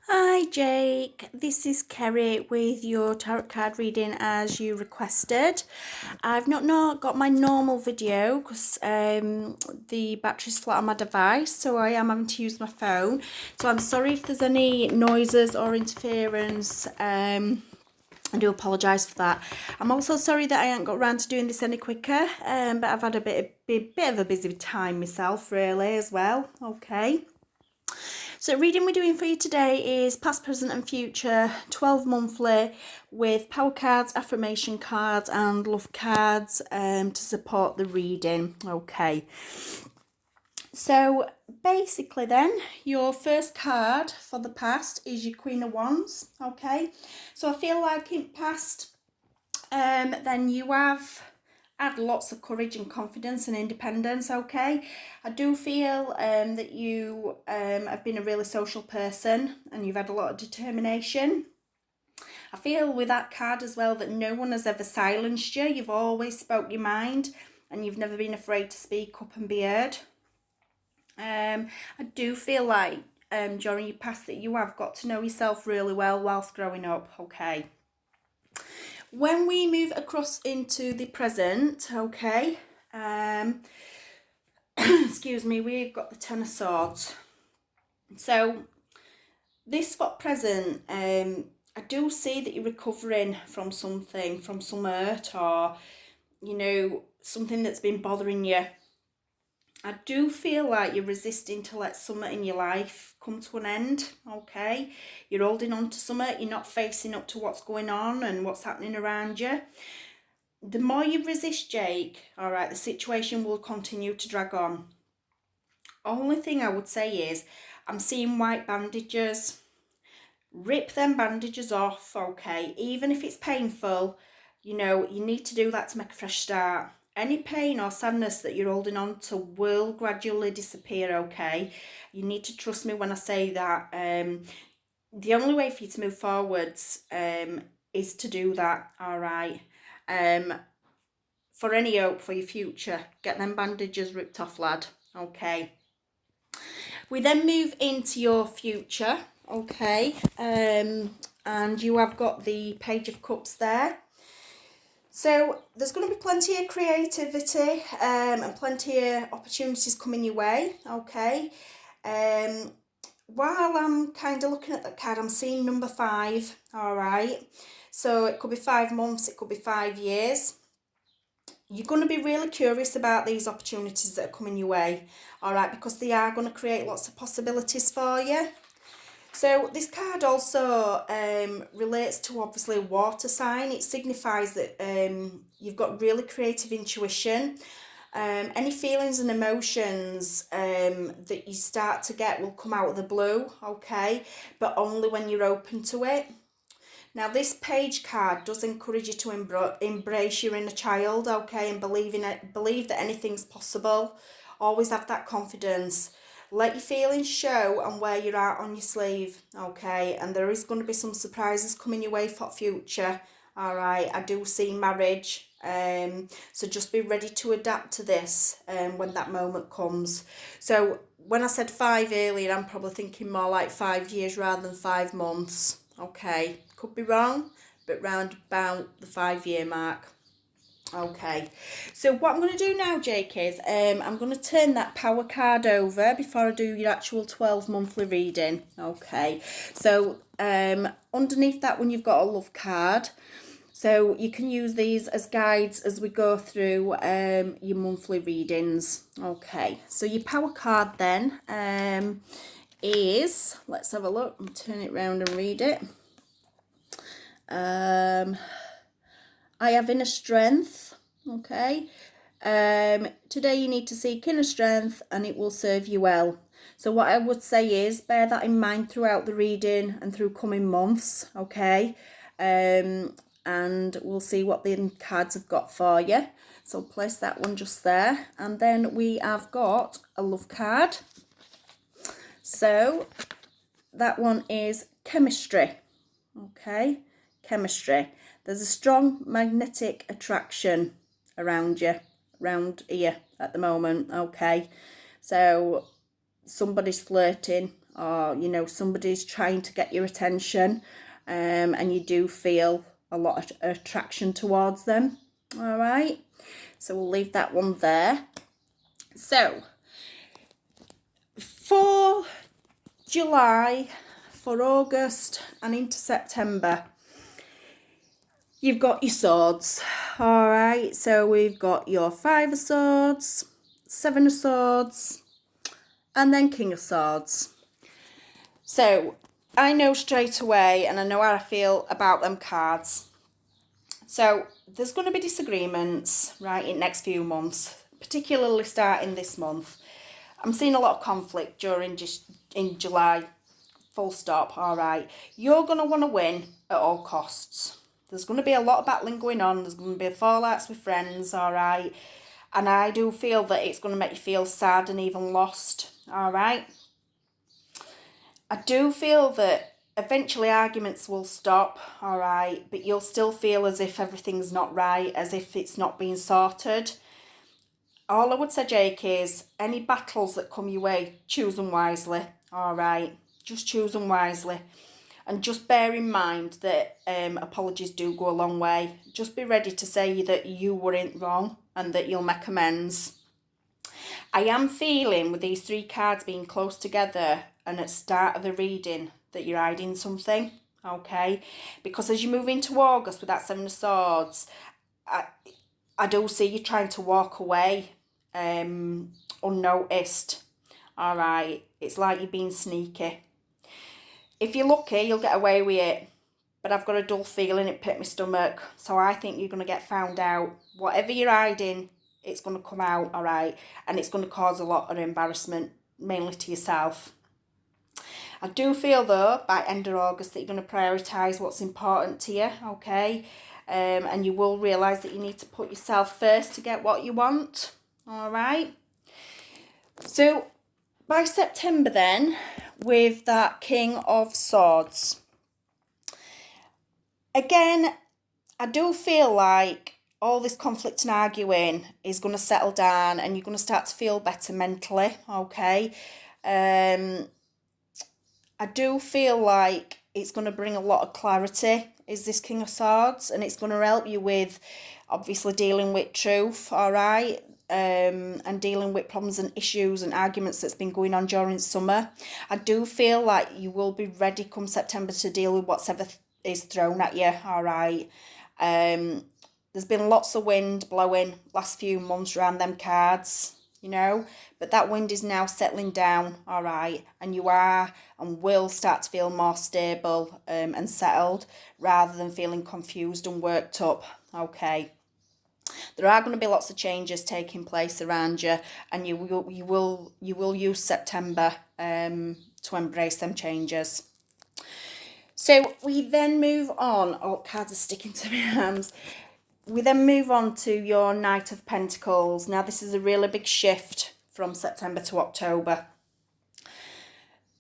Hi Jake, this is Kerry with your tarot card reading as you requested. I've not got my normal video because the battery's flat on my device, so I am having to use my phone. So I'm sorry if there's any noises or interference. I do apologise for that. I'm also sorry that I haven't got around to doing this any quicker, but I've had a bit of a busy time myself really as well. Okay. So reading we're doing for you today is past, present and future, 12 monthly with power cards, affirmation cards and love cards to support the reading. Okay. So basically then, your first card for the past is your Queen of Wands. Okay. So I feel like in past, then you have had lots of courage and confidence and independence. Okay, I do feel that you have been a really social person and you've had a lot of determination. I feel with that card as well that no one has ever silenced you. You've always spoke your mind and you've never been afraid to speak up and be heard. I do feel like during your past that you have got to know yourself really well whilst growing up. Okay. When we move across into the present, okay, excuse me, we've got the Ten of Swords. So this for present, I do see that you're recovering from something, from some hurt or, something that's been bothering you. I do feel like you're resisting to let something in your life come to an end, okay? You're holding on to something, you're not facing up to what's going on and what's happening around you. The more you resist, Jake, all right, the situation will continue to drag on. Only thing I would say is I'm seeing white bandages. Rip them bandages off, okay? Even if it's painful, you need to do that to make a fresh start. Any pain or sadness that you're holding on to will gradually disappear, okay? You need to trust me when I say that. The only way for you to move forwards is to do that, all right? For any hope for your future, get them bandages ripped off, lad, okay? We then move into your future, okay? And you have got the Page of Cups there. So there's going to be plenty of creativity and plenty of opportunities coming your way, okay? While I'm kind of looking at that card, I'm seeing number 5, all right? So it could be 5 months, it could be 5 years. You're going to be really curious about these opportunities that are coming your way, all right, because they are going to create lots of possibilities for you. So this card also relates to obviously a water sign. It signifies that you've got really creative intuition. Any feelings and emotions that you start to get will come out of the blue, okay, but only when you're open to it. Now, this page card does encourage you to embrace your inner child, okay, and believe that anything's possible. Always have that confidence. Let your feelings show and wear your heart on your sleeve, okay, and there is going to be some surprises coming your way for future, all right. I do see marriage, so just be ready to adapt to this when that moment comes. So when I said 5 earlier, I'm probably thinking more like 5 years rather than 5 months, okay. Could be wrong, but round about the 5-year mark. Okay, so what I'm going to do now, Jake, is I'm going to turn that power card over before I do your actual 12 monthly reading. Okay, so underneath that one you've got a love card. So you can use these as guides as we go through your monthly readings. Okay, so your power card then is, let's have a look and turn it round and read it. I have inner strength, okay. Today you need to seek inner strength and it will serve you well. So what I would say is bear that in mind throughout the reading and through coming months, okay. And we'll see what the cards have got for you. So place that one just there. And then we have got a love card. So that one is chemistry, okay. Chemistry. There's a strong magnetic attraction around here at the moment, okay. So somebody's flirting, or, you know, somebody's trying to get your attention, and you do feel a lot of attraction towards them. All right, so we'll leave that one there. So for July, for August and into September, you've got your swords. All right, so we've got your 5 of swords, 7 of swords, and then King of Swords. So I know straight away, and I know how I feel about them cards. So there's going to be disagreements, right, in next few months, particularly starting this month. I'm seeing a lot of conflict during just in July, full stop. All right, you're going to want to win at all costs. There's going to be a lot of battling going on. There's going to be fallouts with friends. All right, and I do feel that it's going to make you feel sad and even lost. All right, I do feel that eventually arguments will stop, all right, but you'll still feel as if everything's not right, as if it's not being sorted. All I would say, Jake, is any battles that come your way, choose them wisely, all right? Just choose them wisely. And just bear in mind that apologies do go a long way. Just be ready to say that you weren't wrong and that you'll make amends. I am feeling with these 3 cards being close together and at start of the reading that you're hiding something, okay? Because as you move into August with that 7 of Swords, I do see you trying to walk away unnoticed, all right? It's like you're being sneaky. If you're lucky, you'll get away with it, but I've got a dull feeling it pit my stomach, so I think you're going to get found out. Whatever you're hiding, it's going to come out, all right? And it's going to cause a lot of embarrassment, mainly to yourself. I do feel, though, by end of August, that you're going to prioritise what's important to you, okay? And you will realise that you need to put yourself first to get what you want, all right? So by September then, with that King of Swords, again, I do feel like all this conflict and arguing is going to settle down and you're going to start to feel better mentally, okay? I do feel like it's going to bring a lot of clarity, is this King of Swords, and it's going to help you with obviously dealing with truth, all right, and dealing with problems and issues and arguments that's been going on during summer. I do feel like you will be ready come September to deal with whatever is thrown at you, all right. There's been lots of wind blowing last few months around them cards, you know, but that wind is now settling down, all right, and you are and will start to feel more stable and settled rather than feeling confused and worked up, okay. There are going to be lots of changes taking place around you, and you will use September to embrace them changes. So we then move on. Oh, cards are sticking to my hands. We then move on to your Knight of Pentacles. Now, this is a really big shift from September to October.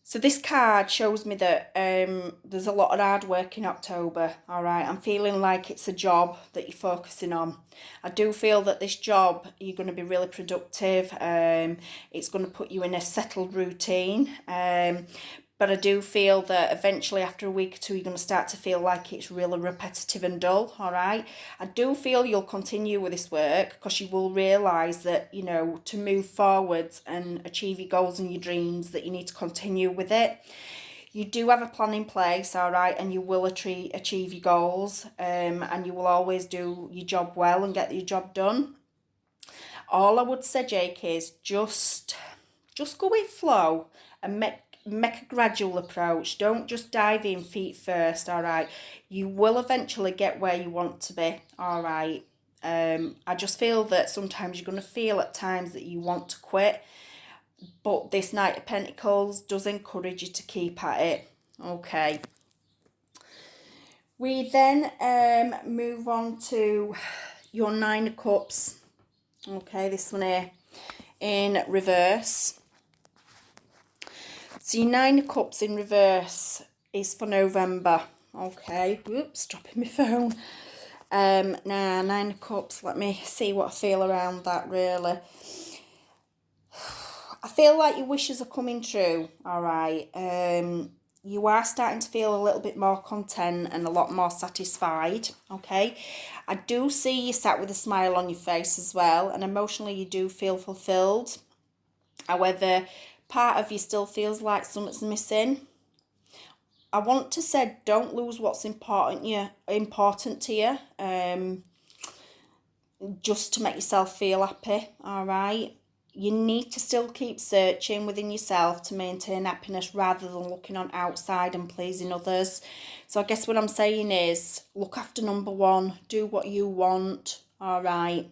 So this card shows me that there's a lot of hard work in October, all right? I'm feeling like it's a job that you're focusing on. I do feel that this job, you're going to be really productive. It's going to put you in a settled routine. But I do feel that eventually after a week or two, you're going to start to feel like it's really repetitive and dull, all right? I do feel you'll continue with this work because you will realise that, you know, to move forwards and achieve your goals and your dreams, that you need to continue with it. You do have a plan in place, all right, and you will achieve your goals, and you will always do your job well and get your job done. All I would say, Jake, is just go with flow and make a gradual approach. Don't just dive in feet first, all right? You will eventually get where you want to be, all right? I just feel that sometimes you're going to feel at times that you want to quit, but this Knight of Pentacles does encourage you to keep at it, okay? We then move on to your 9 of Cups, okay, this one here in reverse. So your 9 of Cups in reverse is for November. Okay, whoops, dropping my phone. Now 9 of Cups, let me see what I feel around that really. I feel like your wishes are coming true, all right? You are starting to feel a little bit more content and a lot more satisfied, okay? I do see you sat with a smile on your face as well, and emotionally you do feel fulfilled. However, part of you still feels like something's missing. I want to say don't lose what's important to you, just to make yourself feel happy, all right? You need to still keep searching within yourself to maintain happiness rather than looking on outside and pleasing others. So I guess what I'm saying is look after number one, do what you want, all right?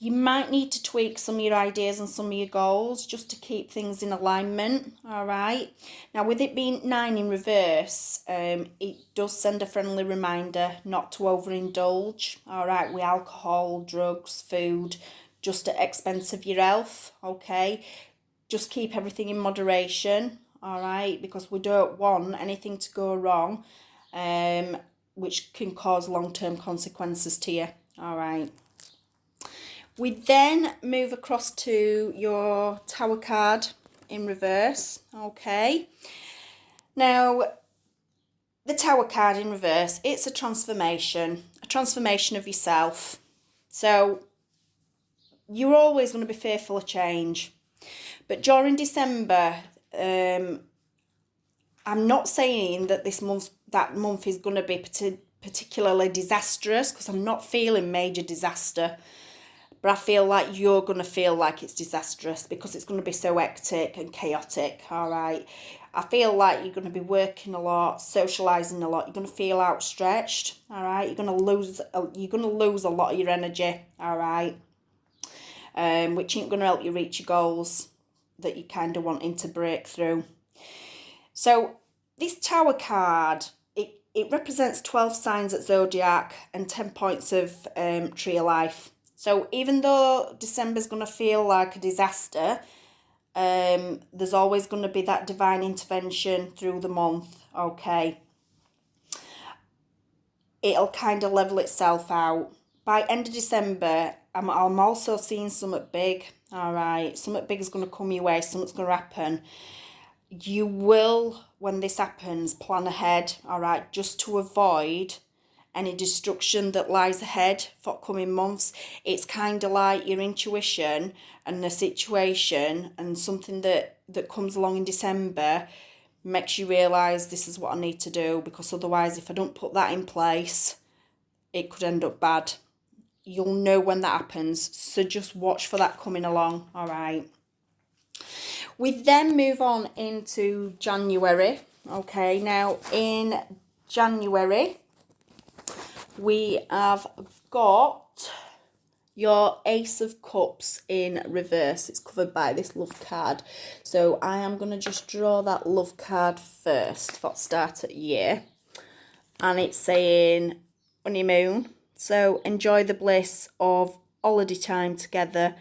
You might need to tweak some of your ideas and some of your goals just to keep things in alignment, all right? Now, with it being 9 in reverse, it does send a friendly reminder not to overindulge, all right, with alcohol, drugs, food, just at expense of your health, okay? Just keep everything in moderation, all right? Because we don't want anything to go wrong, which can cause long-term consequences to you, all right? We then move across to your Tower card in reverse, okay? Now, the Tower card in reverse, it's a transformation of yourself. So, you're always going to be fearful of change. But during December, I'm not saying that that month is going to be particularly disastrous, because I'm not feeling major disaster. But I feel like you're going to feel like it's disastrous because it's going to be so hectic and chaotic, all right? I feel like you're going to be working a lot, socialising a lot. You're going to feel outstretched, all right? You're going to lose a lot of your energy, all right? Which ain't going to help you reach your goals that you're kind of wanting to break through. So this Tower card, it represents 12 signs at Zodiac and 10 points of Tree of Life. So even though December's going to feel like a disaster, there's always going to be that divine intervention through the month, okay? It'll kind of level itself out. By end of December, I'm also seeing something big, all right? Something big is going to come your way, something's going to happen. You will, when this happens, plan ahead, all right, just to avoid any destruction that lies ahead for coming months. It's kind of like your intuition and the situation and something that comes along in December makes you realise this is what I need to do, because otherwise if I don't put that in place, it could end up bad. You'll know when that happens, so just watch for that coming along, all right? We then move on into January, okay? Now, in January, we have got your Ace of Cups in reverse. It's covered by this love card. So I am going to just draw that love card first for start of year. And it's saying honeymoon. So enjoy the bliss of holiday time together.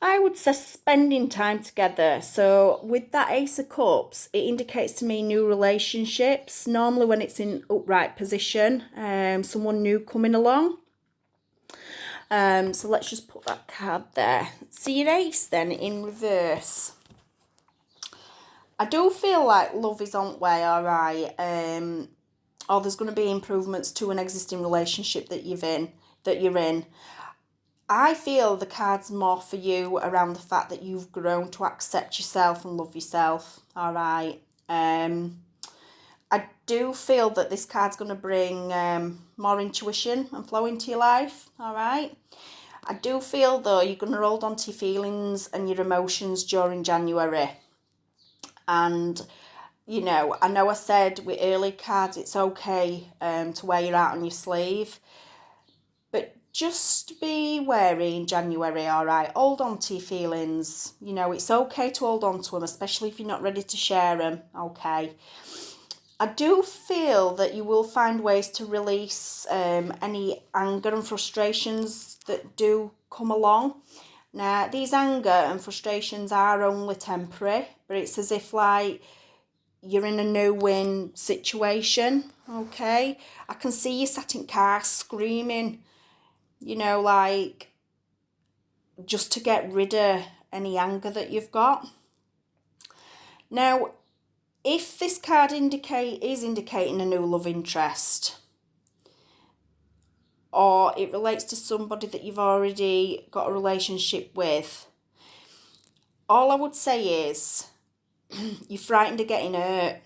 I would say spending time together. So with that Ace of Cups, it indicates to me new relationships. Normally when it's in upright position, someone new coming along. So let's just put that card there. See your Ace then in reverse. I do feel like love is on way, all right. Or there's going to be improvements to an existing relationship that you're in. I feel the card's more for you around the fact that you've grown to accept yourself and love yourself, all right? I do feel that this card's going to bring more intuition and flow into your life, all right? I do feel, though, you're going to hold on to your feelings and your emotions during January. And, you know I said with early cards it's okay to wear your heart on your sleeve. But just be wary in January, all right? Hold on to your feelings. It's okay to hold on to them, especially if you're not ready to share them, okay? I do feel that you will find ways to release any anger and frustrations that do come along. Now, these anger and frustrations are only temporary, but it's as if like you're in a no-win situation, okay? I can see you sat in car screaming, like just to get rid of any anger that you've got. Now, if this card is indicating a new love interest, or it relates to somebody that you've already got a relationship with, all I would say is you're frightened of getting hurt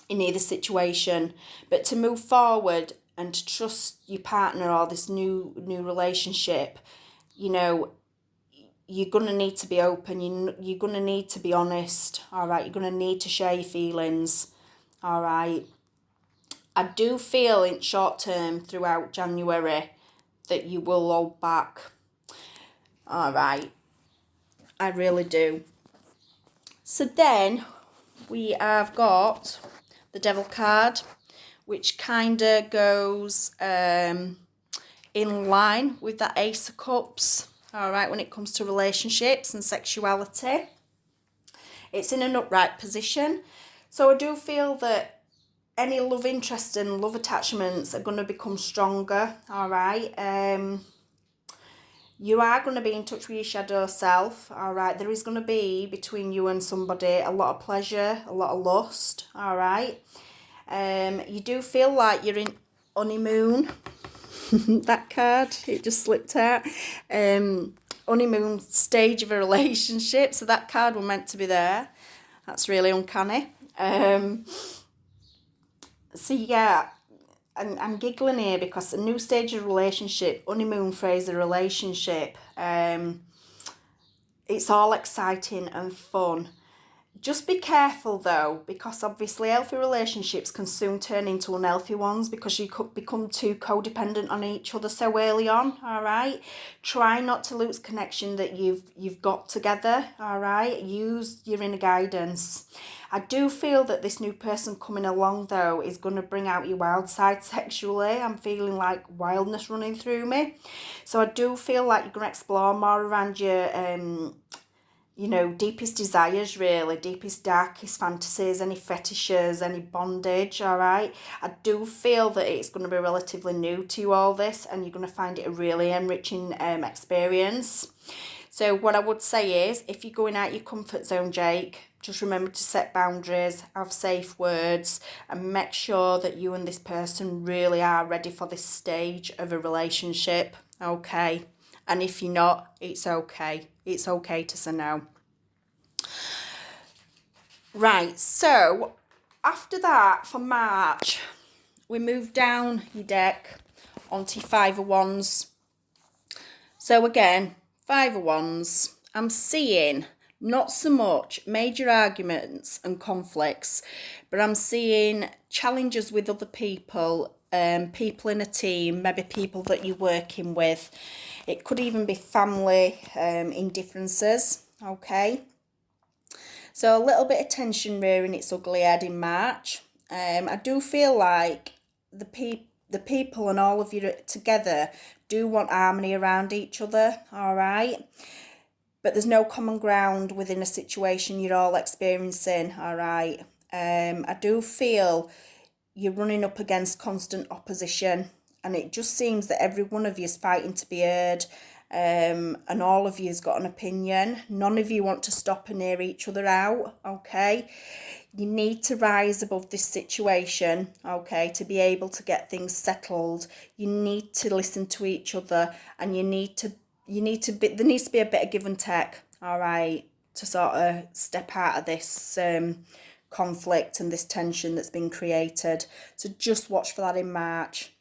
in either situation, but to move forward and to trust your partner or this new relationship, you know, you're going to need to be open, you're going to need to be honest, all right? You're going to need to share your feelings, all right? I do feel in short term throughout January that you will hold back, all right? I really do. So then we have got the Devil card, which kind of goes in line with that Ace of Cups, all right, when it comes to relationships and sexuality. It's in an upright position. So I do feel that any love interest and love attachments are going to become stronger, all right? You are going to be in touch with your shadow self, all right? There is going to be, between you and somebody, a lot of pleasure, a lot of lust, all right? You do feel like you're in honeymoon. That card, it just slipped out. Honeymoon stage of a relationship. So that card was meant to be there. That's really uncanny. So yeah, I'm giggling here because a new stage of relationship, honeymoon phase of relationship, it's all exciting and fun. Just be careful though, because obviously healthy relationships can soon turn into unhealthy ones because you could become too codependent on each other so early on, all right? Try not to lose connection that you've got together, all right? Use your inner guidance. I do feel that this new person coming along though is going to bring out your wild side sexually. I'm feeling like wildness running through me. So I do feel like you're going to explore more around your deepest desires, really, deepest, darkest fantasies, any fetishes, any bondage, all right? I do feel that it's going to be relatively new to you, all this, and you're going to find it a really enriching experience. So what I would say is, if you're going out your comfort zone, Jake, just remember to set boundaries, have safe words, and make sure that you and this person really are ready for this stage of a relationship, okay? And if you're not, it's okay. It's okay to say no. Right, so after that, for March, we move down your deck onto 5 of Wands. So again, 5 of Wands, I'm seeing not so much major arguments and conflicts, but I'm seeing challenges with other people, people in a team, maybe people that you're working with. It could even be family indifferences, okay? So a little bit of tension rearing its ugly head in March. I do feel like the people and all of you together do want harmony around each other, all right? But there's no common ground within a situation you're all experiencing, all right? I do feel you're running up against constant opposition, and it just seems that every one of you is fighting to be heard, and all of you's got an opinion. None of you want to stop and hear each other out, okay? You need to rise above this situation, okay, to be able to get things settled. You need to listen to each other, and there needs to be a bit of give and take, all right, to sort of step out of this conflict and this tension that's been created. So just watch for that in March.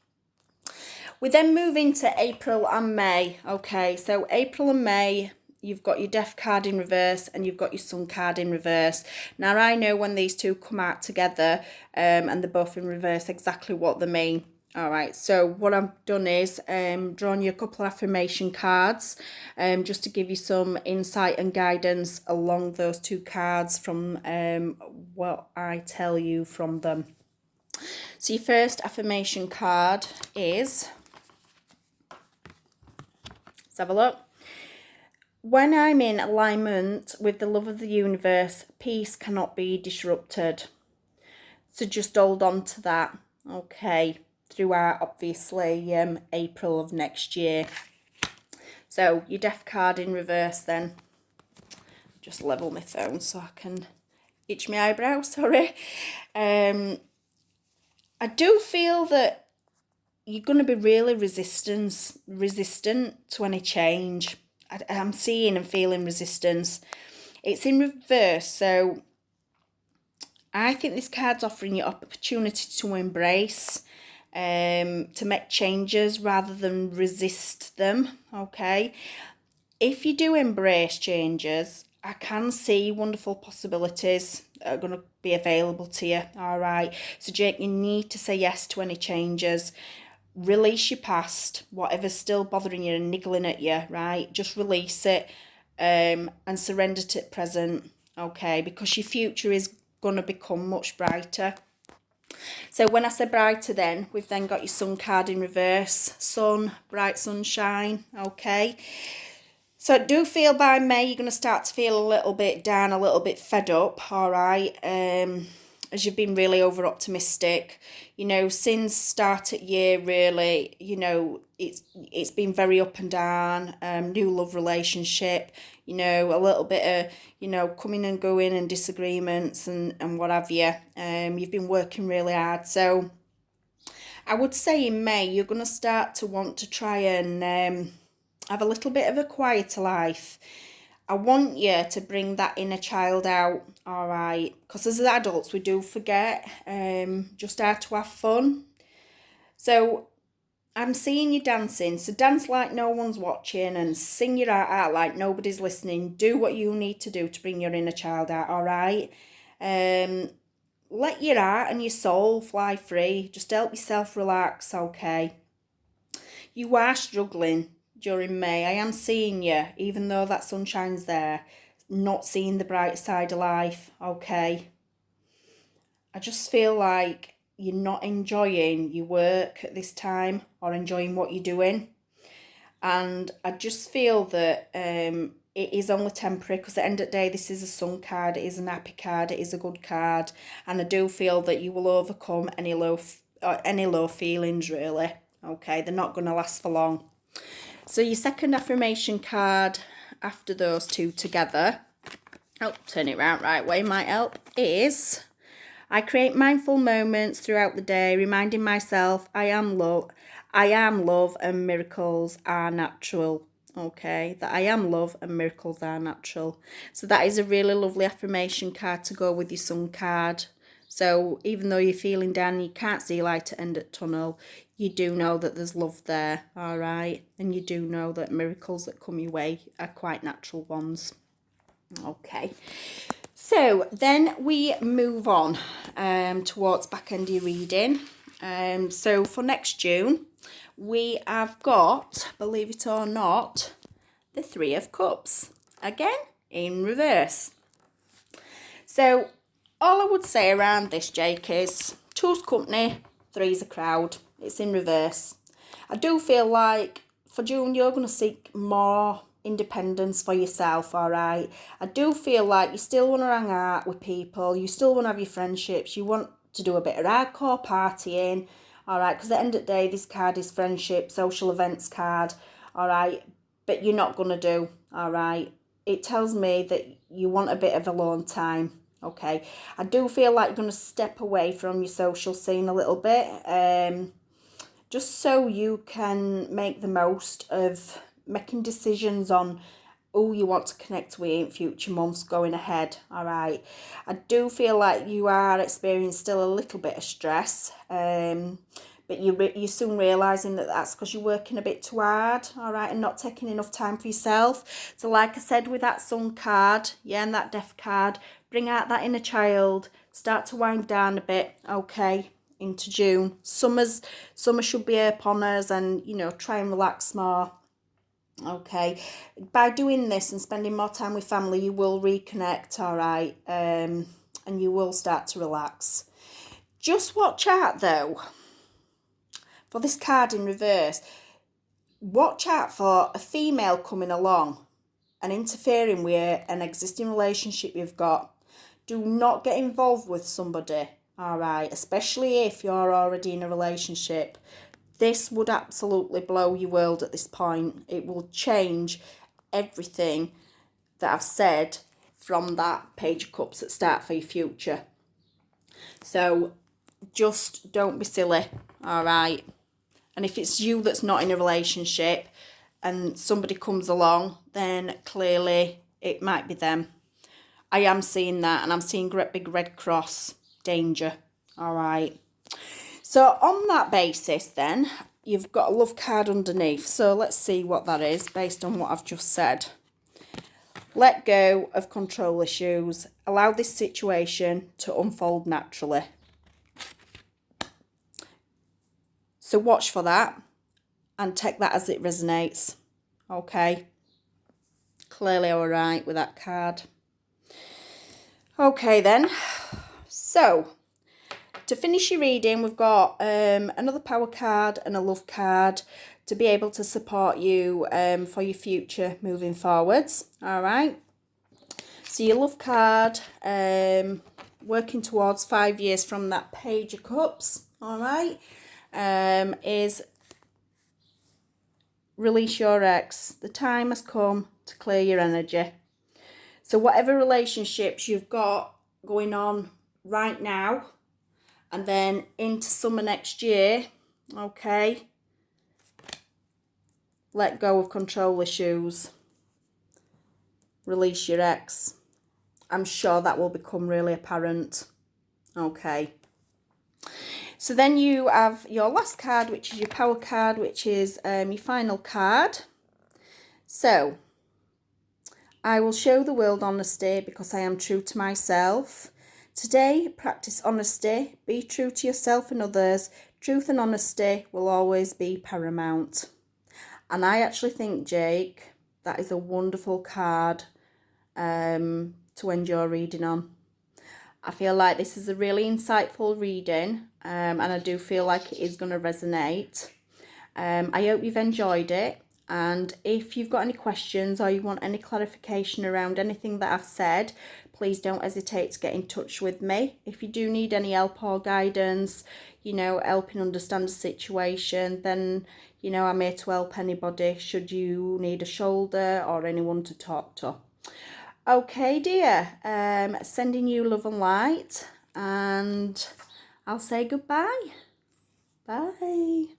We then move into April and May. Okay, so April and May, you've got your Death card in reverse and you've got your Sun card in reverse. Now, I know when these two come out together and they're both in reverse exactly what they mean. All right, so what I've done is drawn you a couple of affirmation cards just to give you some insight and guidance along those two cards from what I tell you from them. So your first affirmation card is, let's have a look. When I'm in alignment with the love of the universe, peace cannot be disrupted. So just hold on to that, okay, throughout obviously April of next year. So your Death card in reverse then. just level my phone so I can itch my eyebrow, sorry. I do feel that you're going to be really resistant to any change. I'm seeing and feeling resistance. It's in reverse, so I think this card's offering you opportunity to embrace, to make changes rather than resist them, okay? If you do embrace changes, I can see wonderful possibilities that are going to be available to you, all right? So, Jake, you need to say yes to any changes. Release your past, whatever's still bothering you and niggling at you, right? Just release it and surrender to the present, okay? Because your future is going to become much brighter. So when I say brighter then, we've then got your sun card in reverse. Sun, bright sunshine, okay? So I do feel by May you're going to start to feel a little bit down, a little bit fed up, all right? As you've been really over optimistic, you know, since start at year really, you know, it's been very up and down. New love relationship, you know, a little bit of, you know, coming and going and disagreements and what have you. You've been working really hard, so I would say in May you're going to start to want to try and have a little bit of a quieter life. I want you to bring that inner child out, all right? Because as adults, we do forget just how to have fun. So I'm seeing you dancing. So dance like no one's watching and sing your heart out like nobody's listening. Do what you need to do to bring your inner child out, all right? Let your heart and your soul fly free. Just help yourself relax, okay? You are struggling during May. I am seeing you, even though that sunshine's there, not seeing the bright side of life, okay? I just feel like you're not enjoying your work at this time or enjoying what you're doing. And I just feel that it is only temporary, because at the end of the day, this is a sun card, it is an happy card, it is a good card. And I do feel that you will overcome any low feelings, really. Okay, they're not going to last for long. So your second affirmation card after those two together, turn it round right way might help, is I create mindful moments throughout the day, reminding myself I am love and miracles are natural. Okay, that I am love and miracles are natural. So that is a really lovely affirmation card to go with your sun card. So even though you're feeling down and you can't see light at the end of the tunnel, you do know that there's love there, all right? And you do know that miracles that come your way are quite natural ones. Okay. So then we move on towards back end of your reading. So for next June, we have got, believe it or not, the Three of Cups. Again, in reverse. So all I would say around this, Jake, is two's company, three's a crowd. It's in reverse. I do feel like for June you're going to seek more independence for yourself, all right? I do feel like you still want to hang out with people. You still want to have your friendships. You want to do a bit of hardcore partying, all right? Because at the end of the day, this card is friendship, social events card, all right? But you're not going to do, all right? It tells me that you want a bit of alone time. Okay, I do feel like you're going to step away from your social scene a little bit, just so you can make the most of making decisions on who you want to connect with in future months going ahead, all right? I do feel like you are experiencing still a little bit of stress, but you're soon realising that that's because you're working a bit too hard, all right, and not taking enough time for yourself. So like I said with that sun card, yeah, and that death card, bring out that inner child, start to wind down a bit, okay, into June. Summer should be upon us, and, you know, try and relax more. Okay, by doing this and spending more time with family, you will reconnect, all right, and you will start to relax. Just watch out, though, for this card in reverse. Watch out for a female coming along and interfering with an existing relationship you've got. Do not get involved with somebody, all right, especially if you're already in a relationship. This would absolutely blow your world at this point. It will change everything that I've said from that Page of Cups at start for your future. So just don't be silly, all right? And if it's you that's not in a relationship and somebody comes along, then clearly it might be them. I am seeing that, and I'm seeing great big red cross, danger, all right? So on that basis then, you've got a love card underneath. So let's see what that is based on what I've just said. Let go of control issues. Allow this situation to unfold naturally. So watch for that and take that as it resonates. Okay. Clearly all right with that card. Okay then. So to finish your reading, we've got another power card and a love card to be able to support you for your future moving forwards. All right. So your love card, working towards 5 years from that Page of Cups. All right. Is release your ex. The time has come to clear your energy. So whatever relationships you've got going on right now and then into summer next year, okay, let go of control issues. Release your ex. I'm sure that will become really apparent. Okay. So then you have your last card, which is your power card, which is your final card. So, I will show the world honesty because I am true to myself. Today, practice honesty. Be true to yourself and others. Truth and honesty will always be paramount. And I actually think, Jake, that is a wonderful card to end your reading on. I feel like this is a really insightful reading, and I do feel like it is going to resonate. I hope you've enjoyed it, and if you've got any questions or you want any clarification around anything that I've said, please don't hesitate to get in touch with me. If you do need any help or guidance, you know, helping understand the situation, then, you know, I'm here to help anybody should you need a shoulder or anyone to talk to. Okay, dear, sending you love and light, and I'll say goodbye. Bye.